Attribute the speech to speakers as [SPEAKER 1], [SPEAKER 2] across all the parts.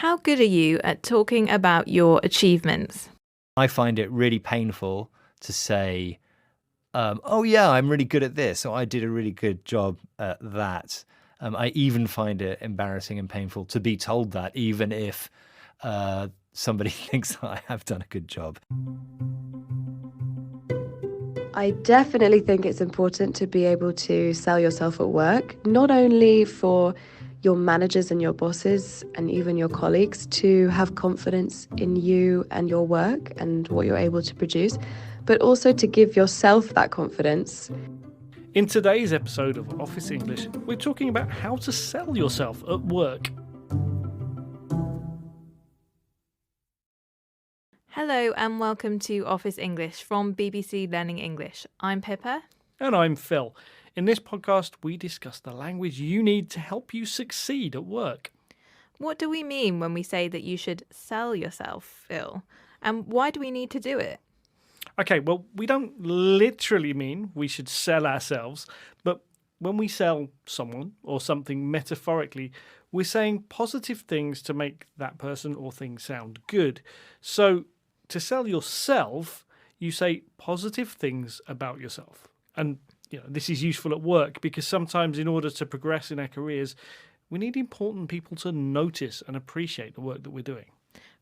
[SPEAKER 1] how good are you at talking about your achievements?
[SPEAKER 2] I find it really painful to say, oh, yeah, I'm really good at this, or I did a really good job at that. I even find it embarrassing and painful to be told that, even if somebody thinks that I have done a good job.
[SPEAKER 3] I definitely think it's important to be able to sell yourself at work, not only for your managers and your bosses and even your colleagues to have confidence in you and your work and what you're able to produce, but also to give yourself that confidence.
[SPEAKER 4] In today's episode of Office English, we're talking about how to sell yourself at work.
[SPEAKER 1] Hello and welcome to Office English from BBC Learning English. I'm Pippa.
[SPEAKER 4] And I'm Phil. In this podcast, we discuss the language you need to help you succeed at work.
[SPEAKER 1] What do we mean when we say that you should sell yourself, Phil? And why do we need to do it?
[SPEAKER 4] Okay, well, we don't literally mean we should sell ourselves, but when we sell someone or something metaphorically, we're saying positive things to make that person or thing sound good. So, to sell yourself, you say positive things about yourself. And this is useful at work because sometimes in order to progress in our careers, we need important people to notice and appreciate the work that we're doing.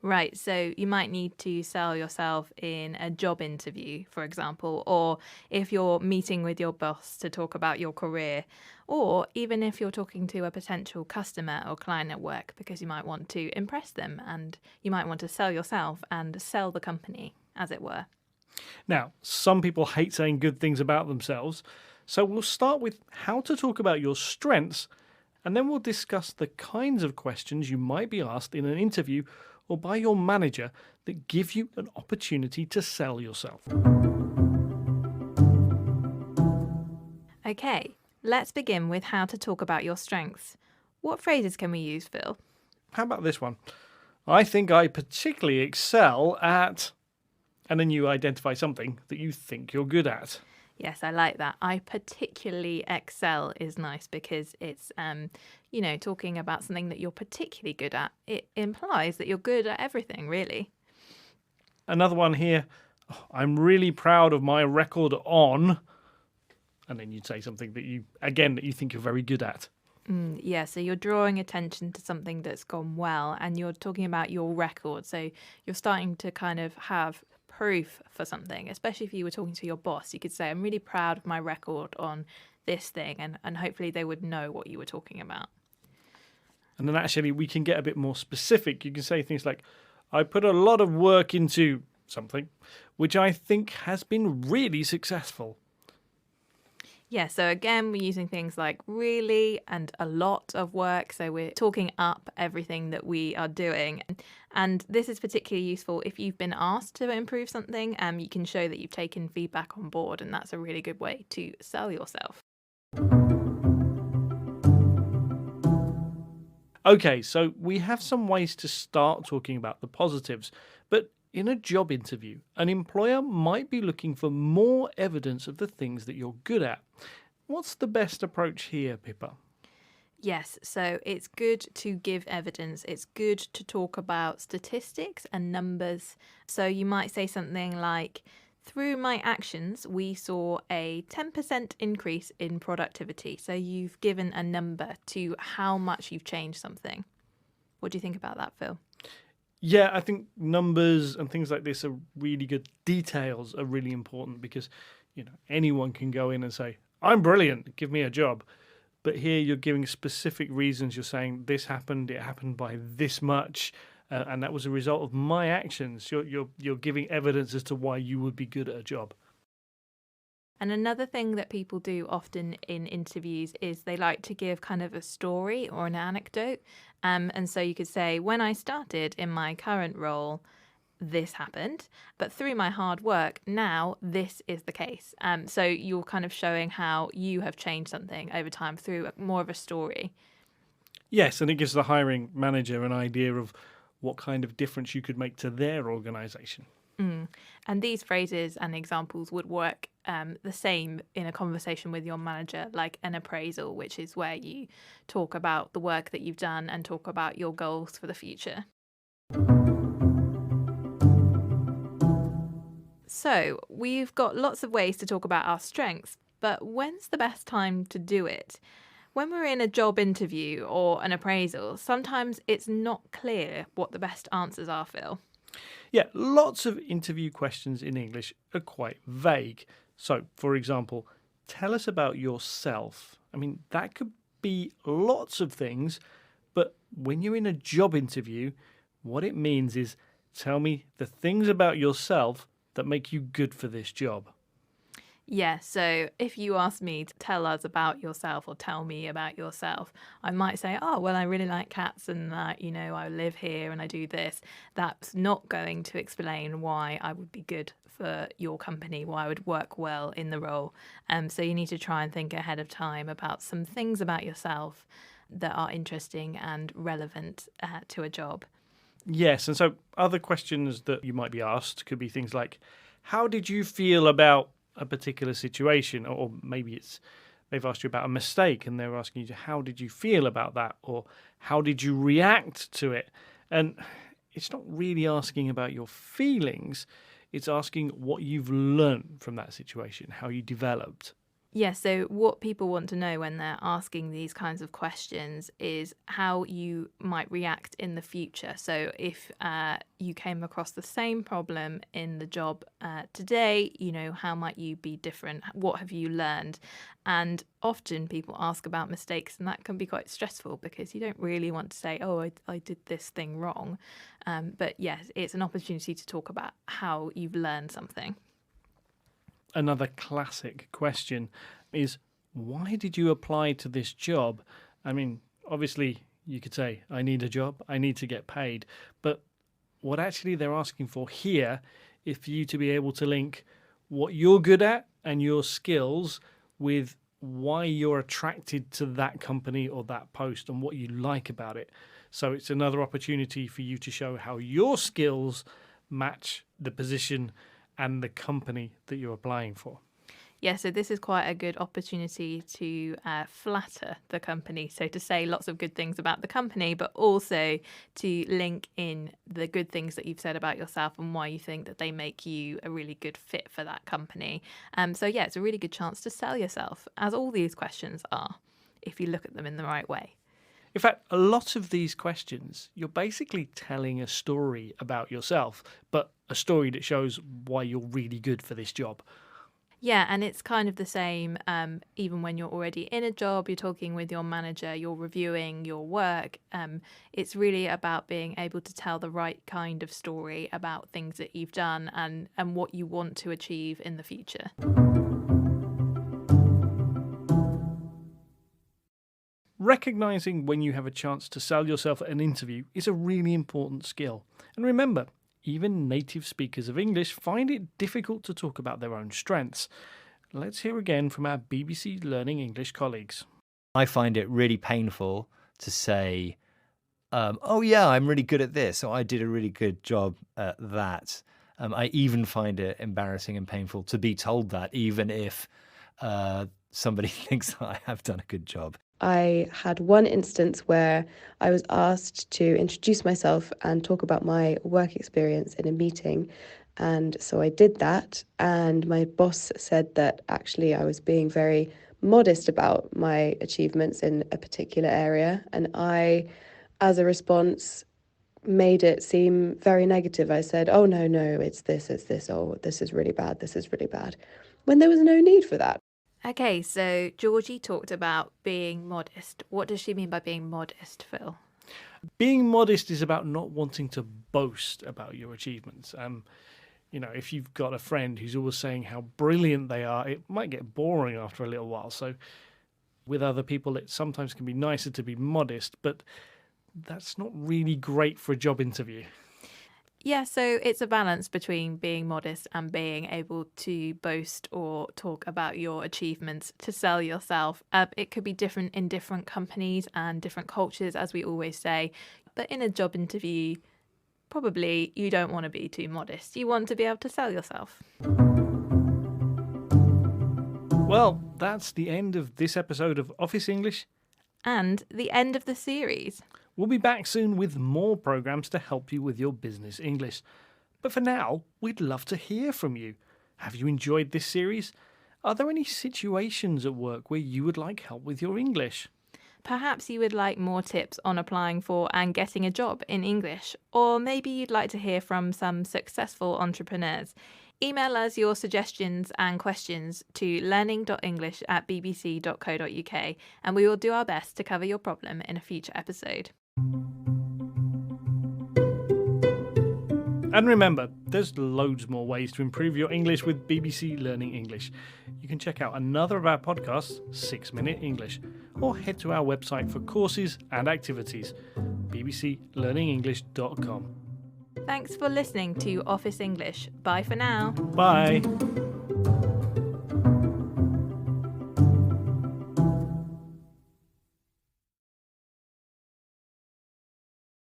[SPEAKER 1] Right, so you might need to sell yourself in a job interview, for example, or if you're meeting with your boss to talk about your career, or even if you're talking to a potential customer or client at work because you might want to impress them and you might want to sell yourself and sell the company, as it were.
[SPEAKER 4] Now, some people hate saying good things about themselves, so we'll start with how to talk about your strengths, and then we'll discuss the kinds of questions you might be asked in an interview or by your manager that give you an opportunity to sell yourself.
[SPEAKER 1] Okay, let's begin with how to talk about your strengths. What phrases can we use, Phil?
[SPEAKER 4] How about this one? I think I particularly excel at... And then you identify something that you think you're good at.
[SPEAKER 1] Yes, I like that. I particularly excel is nice because it's, talking about something that you're particularly good at. It implies that you're good at everything, really.
[SPEAKER 4] Another one here. I'm really proud of my record on... And then you'd say something that you think you're very good at.
[SPEAKER 1] Yeah, so you're drawing attention to something that's gone well and you're talking about your record. So you're starting to kind of have proof for something, especially if you were talking to your boss. You could say, I'm really proud of my record on this thing, and hopefully they would know what you were talking about.
[SPEAKER 4] And then actually we can get a bit more specific. You can say things like, I put a lot of work into something, which I think has been really successful.
[SPEAKER 1] Yeah, so again, we're using things like really and a lot of work. So we're talking up everything that we are doing. And this is particularly useful if you've been asked to improve something. You can show that you've taken feedback on board, and that's a really good way to sell yourself.
[SPEAKER 4] Okay, so we have some ways to start talking about the positives. But in a job interview, an employer might be looking for more evidence of the things that you're good at. What's the best approach here, Pippa?
[SPEAKER 1] Yes, so it's good to give evidence. It's good to talk about statistics and numbers. So you might say something like, through my actions, we saw a 10% increase in productivity. So you've given a number to how much you've changed something. What do you think about that, Phil?
[SPEAKER 4] Yeah, I think numbers and things like this are really good. Details are really important because, anyone can go in and say, I'm brilliant, give me a job. But here you're giving specific reasons. You're saying this happened, it happened by this much, and that was a result of my actions. You're giving evidence as to why you would be good at a job.
[SPEAKER 1] And another thing that people do often in interviews is they like to give kind of a story or an anecdote. And so you could say, when I started in my current role, this happened, but through my hard work, now this is the case. So you're kind of showing how you have changed something over time through more of a story.
[SPEAKER 4] Yes, and it gives the hiring manager an idea of what kind of difference you could make to their organisation.
[SPEAKER 1] And these phrases and examples would work the same in a conversation with your manager, like an appraisal, which is where you talk about the work that you've done and talk about your goals for the future. So, we've got lots of ways to talk about our strengths, but when's the best time to do it? When we're in a job interview or an appraisal, sometimes it's not clear what the best answers are, Phil.
[SPEAKER 4] Yeah, lots of interview questions in English are quite vague. So, for example, tell us about yourself. I mean, that could be lots of things, but when you're in a job interview, what it means is tell me the things about yourself that make you good for this job.
[SPEAKER 1] Yeah, so if you ask me to tell us about yourself or tell me about yourself, I might say, oh, well, I really like cats and that, I live here and I do this. That's not going to explain why I would be good for your company, why I would work well in the role. So you need to try and think ahead of time about some things about yourself that are interesting and relevant to a job.
[SPEAKER 4] Yes, and so other questions that you might be asked could be things like, how did you feel about a particular situation? Or maybe they've asked you about a mistake and they're asking you, how did you feel about that? Or how did you react to it? And it's not really asking about your feelings. It's asking what you've learned from that situation, how you developed.
[SPEAKER 1] Yeah, so what people want to know when they're asking these kinds of questions is how you might react in the future. So if you came across the same problem in the job today, how might you be different? What have you learned? And often people ask about mistakes, and that can be quite stressful because you don't really want to say, oh, I did this thing wrong. But yes, it's an opportunity to talk about how you've learned something.
[SPEAKER 4] Another classic question is, why did you apply to this job? I mean, obviously, you could say, I need a job, I need to get paid. But what actually they're asking for here is for you to be able to link what you're good at and your skills with why you're attracted to that company or that post and what you like about it. So it's another opportunity for you to show how your skills match the position and the company that you're applying for.
[SPEAKER 1] Yeah, so this is quite a good opportunity to flatter the company. So to say lots of good things about the company, but also to link in the good things that you've said about yourself and why you think that they make you a really good fit for that company. So yeah, it's a really good chance to sell yourself, as all these questions are, if you look at them in the right way.
[SPEAKER 4] In fact, a lot of these questions, you're basically telling a story about yourself, but a story that shows why you're really good for this job.
[SPEAKER 1] Yeah, and it's kind of the same even when you're already in a job, you're talking with your manager, you're reviewing your work. It's really about being able to tell the right kind of story about things that you've done and what you want to achieve in the future.
[SPEAKER 4] Recognizing when you have a chance to sell yourself at an interview is a really important skill. And remember, even native speakers of English find it difficult to talk about their own strengths. Let's hear again from our BBC Learning English colleagues.
[SPEAKER 2] I find it really painful to say, oh, yeah, I'm really good at this, or I did a really good job at that. I even find it embarrassing and painful to be told that, even if somebody thinks I have done a good job.
[SPEAKER 3] I had one instance where I was asked to introduce myself and talk about my work experience in a meeting. And so I did that. And my boss said that actually I was being very modest about my achievements in a particular area. And I, as a response, made it seem very negative. I said, oh, no, it's this, oh, this is really bad, when there was no need for that.
[SPEAKER 1] Okay, so Georgie talked about being modest. What does she mean by being modest, Phil?
[SPEAKER 4] Being modest is about not wanting to boast about your achievements. If you've got a friend who's always saying how brilliant they are, it might get boring after a little while. So with other people, it sometimes can be nicer to be modest, but that's not really great for a job interview.
[SPEAKER 1] Yeah, so it's a balance between being modest and being able to boast or talk about your achievements to sell yourself. It could be different in different companies and different cultures, as we always say. But in a job interview, probably you don't want to be too modest. You want to be able to sell yourself.
[SPEAKER 4] Well, that's the end of this episode of Office English.
[SPEAKER 1] And the end of the series.
[SPEAKER 4] We'll be back soon with more programs to help you with your business English. But for now, we'd love to hear from you. Have you enjoyed this series? Are there any situations at work where you would like help with your English?
[SPEAKER 1] Perhaps you would like more tips on applying for and getting a job in English, or maybe you'd like to hear from some successful entrepreneurs. Email us your suggestions and questions to learning.english@bbc.co.uk, and we will do our best to cover your problem in a future episode.
[SPEAKER 4] And remember, there's loads more ways to improve your English with BBC Learning English. You can check out another of our podcasts, 6 Minute English, or head to our website for courses and activities, bbclearningenglish.com.
[SPEAKER 1] Thanks for listening to Office English. Bye for now.
[SPEAKER 4] Bye.